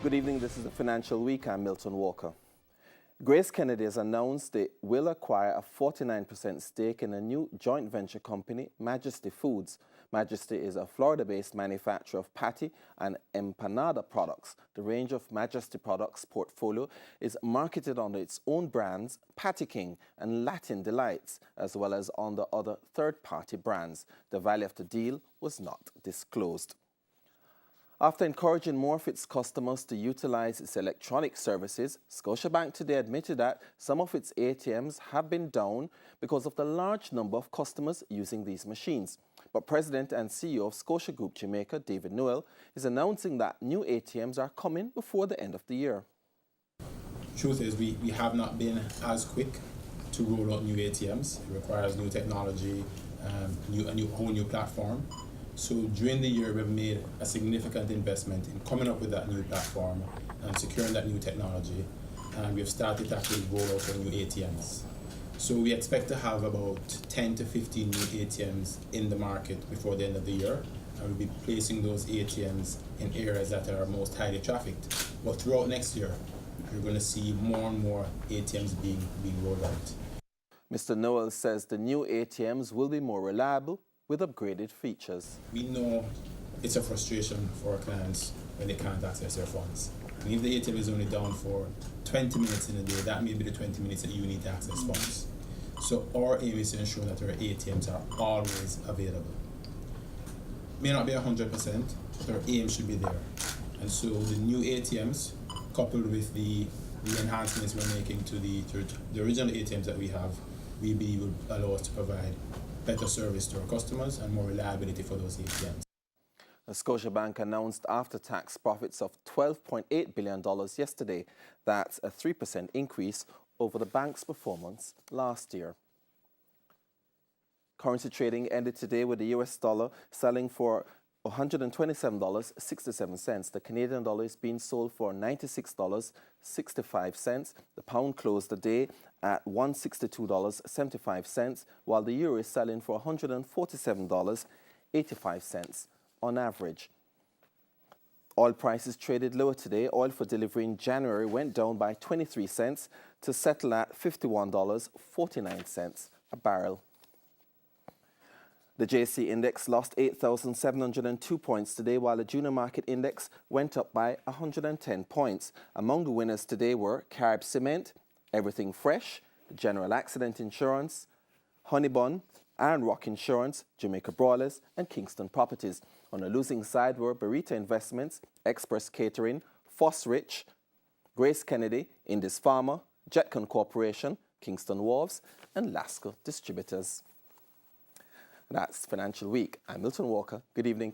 Good evening, this is the Financial Week. I'm Milton Walker. Grace Kennedy has announced they will acquire a 49% stake in a new joint venture company, Majesty Foods. Majesty is a Florida-based manufacturer of patty and empanada products. The range of Majesty products portfolio is marketed under its own brands, Patty King and Latin Delights, as well as under other third-party brands. The value of the deal was not disclosed. After encouraging more of its customers to utilize its electronic services, Scotiabank today admitted that some of its ATMs have been down because of the large number of customers using these machines. But President and CEO of Scotia Group Jamaica, David Newell, is announcing that new ATMs are coming before the end of the year. Truth is, we have not been as quick to roll out new ATMs. It requires new technology, a whole new platform. So during the year, we've made a significant investment in coming up with that new platform and securing that new technology. And we've started to actually roll out our new ATMs. So we expect to have about 10 to 15 new ATMs in the market before the end of the year. And we'll be placing those ATMs in areas that are most highly trafficked. But throughout next year, we're going to see more and more ATMs being rolled out. Mr. Newell says the new ATMs will be more reliable with upgraded features. We know it's a frustration for our clients when they can't access their funds. And if the ATM is only down for 20 minutes in a day, that may be the 20 minutes that you need to access funds. So our aim is to ensure that our ATMs are always available. May not be 100%, but our aim should be there. And so the new ATMs, coupled with the enhancements we're making to the original ATMs that we have, we believe will allow us to provide better service to our customers and more reliability for those ATMs. The Scotiabank announced after-tax profits of $12.8 billion yesterday. That's a 3% increase over the bank's performance last year. Currency trading ended today with the US dollar selling for $127.67. The Canadian dollar is being sold for $96.65. The pound closed the day at $162.75, while the euro is selling for $147.85 on average. Oil prices traded lower today. Oil for delivery in January went down by 23 cents to settle at $51.49 a barrel. The JC Index lost 8,702 points today, while the Junior Market Index went up by 110 points. Among the winners today were Carib Cement, Everything Fresh, General Accident Insurance, Honeybun, Iron Rock Insurance, Jamaica Broilers, and Kingston Properties. On the losing side were Barita Investments, Express Catering, Foss Rich, Grace Kennedy, Indus Pharma, Jetcon Corporation, Kingston Wharves, and Lasco Distributors. That's Financial Week. I'm Milton Walker. Good evening.